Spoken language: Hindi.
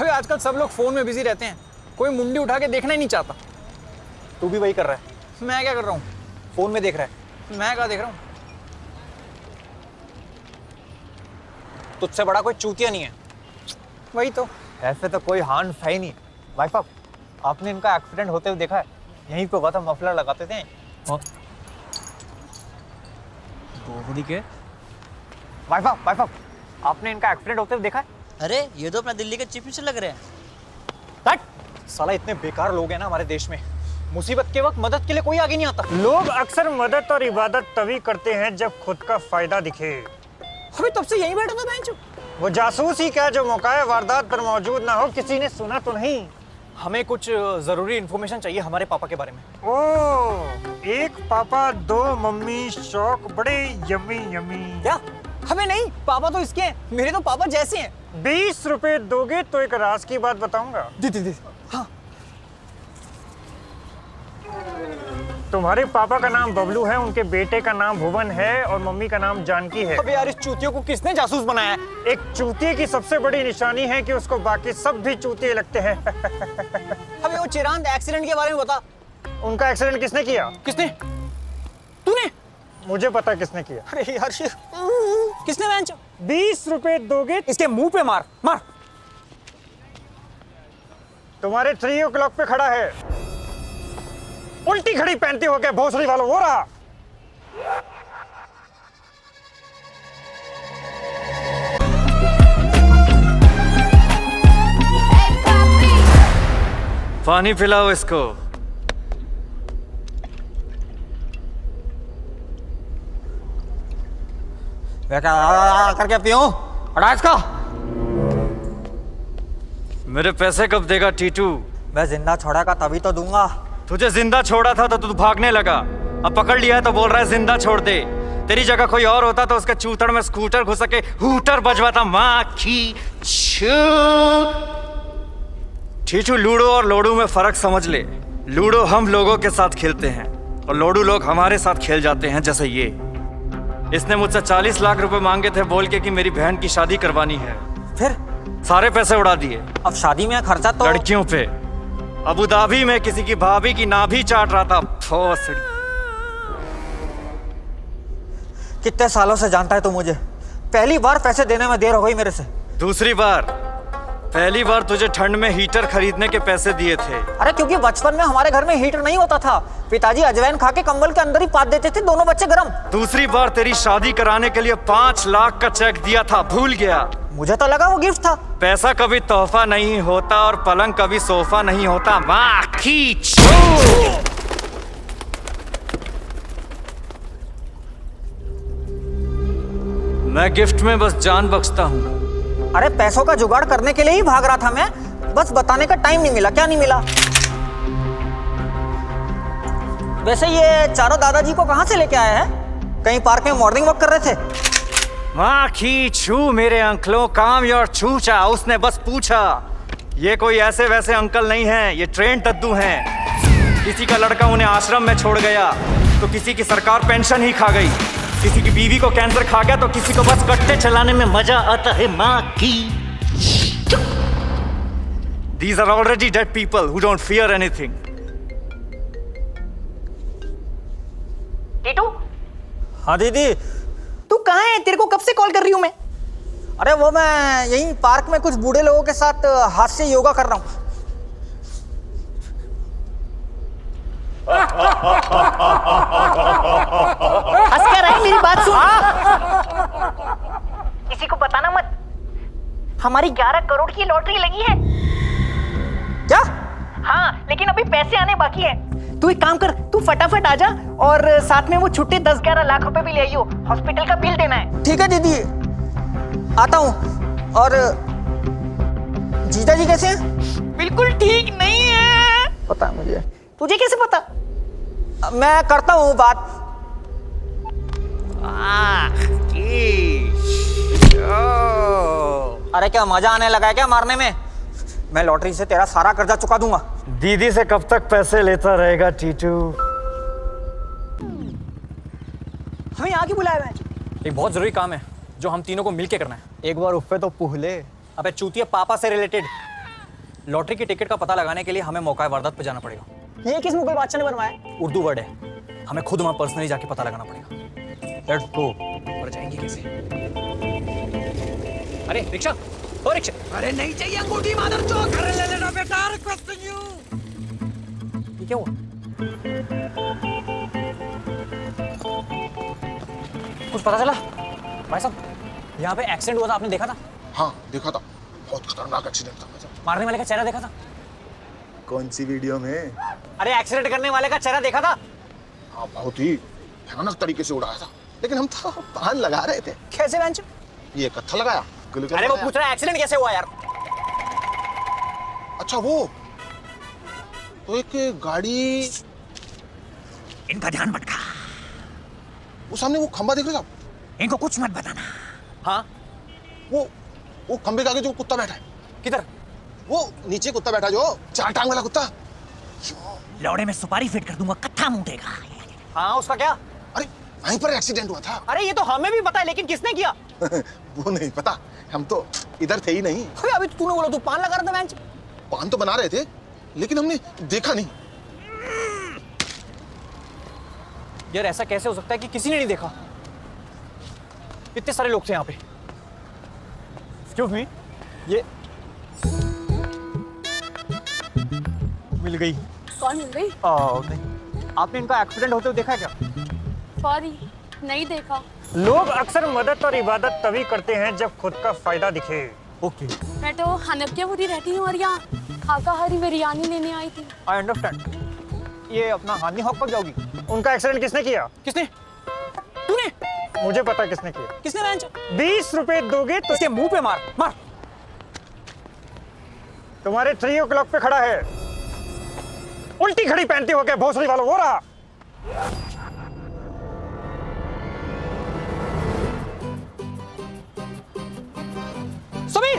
अबे आजकल सब लोग फोन में बिजी रहते हैं, कोई मुंडी उठा के देखना ही नहीं चाहता। तू भी वही कर रहा है, मैं क्या कर रहा हूँ? फोन में देख रहा है। मैं क्या देख रहा हूँ? तुझसे बड़ा कोई चूतिया नहीं है। वही तो। ऐसे तो कोई हार्न है ही नहीं। भाई साहब, आपने इनका एक्सीडेंट होते हुए देखा है? यहीं पे हुआ था, मफलर लगाते थे। के भाई साहब, आपने इनका एक्सीडेंट होते हुए देखा है? अरे ये तो अपना दिल्ली के चीफ मिनिस्टर लग रहे हैं। हट! साला इतने बेकार लोग हैं ना हमारे देश में, मुसीबत के वक्त मदद के लिए कोई आगे नहीं आता। लोग अक्सर मदद और इबादत तभी करते हैं जब खुद का फायदा दिखे। अबे तब से यहीं बैठा था बेंच। वो जासूस ही क्या जो मौका वारदात पर मौजूद ना हो, किसी ने सुना तो नहीं? हमें कुछ जरूरी इंफॉर्मेशन चाहिए हमारे पापा के बारे में। ओह, एक पापा दो मम्मी, शौक बड़े यमी यमी। क्या? हमें नहीं, पापा तो इसके हैं, मेरे तो पापा जैसे हैं। 20 रुपए दोगे तो एक राज की बात बताऊंगा। दे। हाँ। तुम्हारे पापा का नाम बबलू है, उनके बेटे का नाम भुवन है और मम्मी का नाम जानकी है। अबे यार, इस चूतियों को किसने जासूस बनाया है? एक चूतिए की सबसे बड़ी निशानी है कि उसको बाकी सब भी चूतिए लगते हैं। अबे वो चिरांद एक्सीडेंट के बारे में बता। उनका एक्सीडेंट किसने किया? किसने? तूने? मुझे पता किसने किया। अरे यार किसने बेंच? 20 रुपए दोगे? इसके मुंह पे मार। तुम्हारे 3 o'clock पे खड़ा है, उल्टी घड़ी पहनते हो क्या भोसड़ी वालों? वो रहा। पानी पिलाओ इसको। करके पियो, हटा इसको। मेरे पैसे कब देगा टीटू? मैं जिंदा छोड़ा का तभी तो दूंगा। तुझे जिंदा छोड़ा था तो तू भागने लगा, अब पकड़ लिया है तो बोल रहा है जिंदा छोड़ दे। तेरी जगह कोई और होता तो उसके चूतड़ में स्कूटर घुस के हूटर बजवाता। माँ की टीटू, लूडो और लोडू में फर्क समझ ले। लूडो हम लोगों के साथ खेलते हैं और लोडू लोग हमारे साथ खेल जाते हैं। जैसे ये, इसने मुझसे 40 लाख रुपए मांगे थे बोल के कि मेरी बहन की शादी करवानी है। फिर सारे पैसे उड़ा दिए। अब शादी में खर्चा तो लड़कियों पे। अबू धाबी में किसी की भाभी की नाभि चाट रहा था। भोसड़ी। कितने सालों से जानता है तू मुझे? पहली बार पैसे देने में देर हो गई मेरे से। दूसरी बार, पहली बार तुझे ठंड में हीटर खरीदने के पैसे दिए थे। अरे क्योंकि बचपन में हमारे घर में हीटर नहीं होता था, पिताजी अजवाइन खा के कंबल के अंदर ही पात देते थे, दोनों बच्चे गरम। दूसरी बार तेरी शादी कराने के लिए 5 लाख का चेक दिया था, भूल गया? मुझे तो लगा वो गिफ्ट था। पैसा कभी तोहफा नहीं होता और पलंग कभी सोफा नहीं होता। माँ की मैं गिफ्ट में बस जान बख्शता हूँ। अरे पैसों का जुगाड़ करने के लिए ही भाग रहा था मैं, बस बताने का टाइम नहीं मिला। क्या नहीं मिला? वैसे ये चारों दादाजी को कहाँ से लेके आए हैं? कहीं पार्क में मॉर्निंग वॉक कर रहे थे? माँ की छू मेरे अंकलों, काम योर छूचा। उसने बस पूछा। ये कोई ऐसे वैसे अंकल नहीं हैं, ये ट्रेन टद्दू हैं। किसी का लड़का उन्हें आश्रम में छोड़ गया तो किसी की सरकार पेंशन ही खा गई, किसी की बीवी को कैंसर खा गया तो किसी को बस कट्टे चलाने में मजा आता है। माँ की These are already dead people who don't fear anything. Titu, हाँ दीदी। तू कहाँ है? तेरे को कब से कॉल कर रही हूँ मैं। अरे वो मैं यहीं पार्क में कुछ बूढ़े लोगों के साथ हाथ से योगा कर रहा हूँ। हंस कर रही, मेरी बात सुन। किसी को बताना मत, हमारी 11 करोड़ की लॉटरी लगी है। क्या? हाँ, लेकिन अभी पैसे आने बाकी है। तू एक काम कर, तू फटाफट आ जा और साथ में वो छुट्टे 10-11 लाख रुपए भी ले आइयो, हॉस्पिटल का बिल देना है। ठीक है दीदी, आता हूँ। और जीजा जी कैसे हैं? बिल्कुल ठीक नहीं है। पता है मुझे। तुझे कैसे पता? मैं करता हूँ बात। अरे क्या मजा आने लगा है क्या मारने में? मैं लॉटरी से तेरा सारा कर्जा चुका दूंगा। दीदी से कब तक पैसे लेता रहेगा टीटू? हमें यहाँ क्यों बुलाया है? एक बहुत जरूरी काम है जो हम तीनों को मिलके करना है। एक बार उफ पे तो पूह ले। अबे चूतिया, पापा से रिलेटेड। लॉटरी की टिकट का पता लगाने के लिए हमें मौका वारदात पे जाना पड़ेगा। ये किस मुगल बादशाह ने बनवाया? उर्दू वर्ड है, हमें खुद वहां पर्सनली जाके पता लगाना पड़ेगा। Let's go. पर जाएंगे कैसे? अरे रिक्शा, ओ रिक्शा। अरे नहीं चाहिए अंगूठी मादर चौक। अरे ले लेना बेटा, रिक्वेस्टिंग यू। ये क्या हुआ? कुछ पता चला? भाई साहब, यहाँ पे एक्सीडेंट हुआ था, आपने देखा था? हाँ देखा था, बहुत खतरनाक एक्सीडेंट था। मारने वाले का चेहरा देखा था? कौन सी वीडियो में? अरे एक्सीडेंट करने वाले का चेहरा देखा था? हाँ बहुत ही भयानक तरीके से उड़ाया था, लेकिन हम तो पान लगा रहे थे। कैसे बेंच? ये कत्था लगाया। अरे वो पूछ रहा है एक्सीडेंट कैसे हुआ यार? अच्छा वो तो एक गाड़ी, इनका ध्यान भटका, वो सामने वो खंबा देख रहे हो? इनको कुछ मत बताना। हाँ, वो खंबे के आगे जो कुत्ता बैठा है, किधर? वो नीचे कुत्ता बैठा जो 4 टांग वाला कुत्ता। लौड़े में सुपारी फिट कर दूंगा, कत्था मूटेगा। हाँ, उसका क्या? अरे वहीं पर एक्सीडेंट हुआ था। अरे ये तो हमें भी पता है, लेकिन किसने किया? वो नहीं पता, हम तो इधर थे ही नहीं। अरे अभी तूने बोला तू पान लगा रहा था बेंच। पान तो बना रहे थे, लेकिन हमने देखा नहीं। यार ऐसा कैसे हो सकता है कि किसी ने नहीं देखा? इतने सारे लोग थे यहाँ पे। एक्सक्यूज मी, ये मिल गई। कौन मिल गई? नहीं, आपने इनका एक्सीडेंट होते हुए देखा है क्या? सॉरी, नहीं देखा। लोग अक्सर मदद और इबादत तभी करते हैं जब खुद का फायदा दिखे। ओके, मैं तो हनफियापुरी रहती हूँ और यहाँ खाकाहारी बिरयानी लेने आई थी। I understand. ये अपना हानि हॉक कब जाओगी? उनका एक्सीडेंट किसने किया? किसने? तूने? मुझे पता किसने किया। किसने बेंच? 20 रुपए दोगे तो इसके मुंह पे मार मार। तुम्हारे 3 o'clock पे खड़ा है। उल्टी घड़ी पहनते हो क्या भोसड़ी वालों? वो रहा। समीर,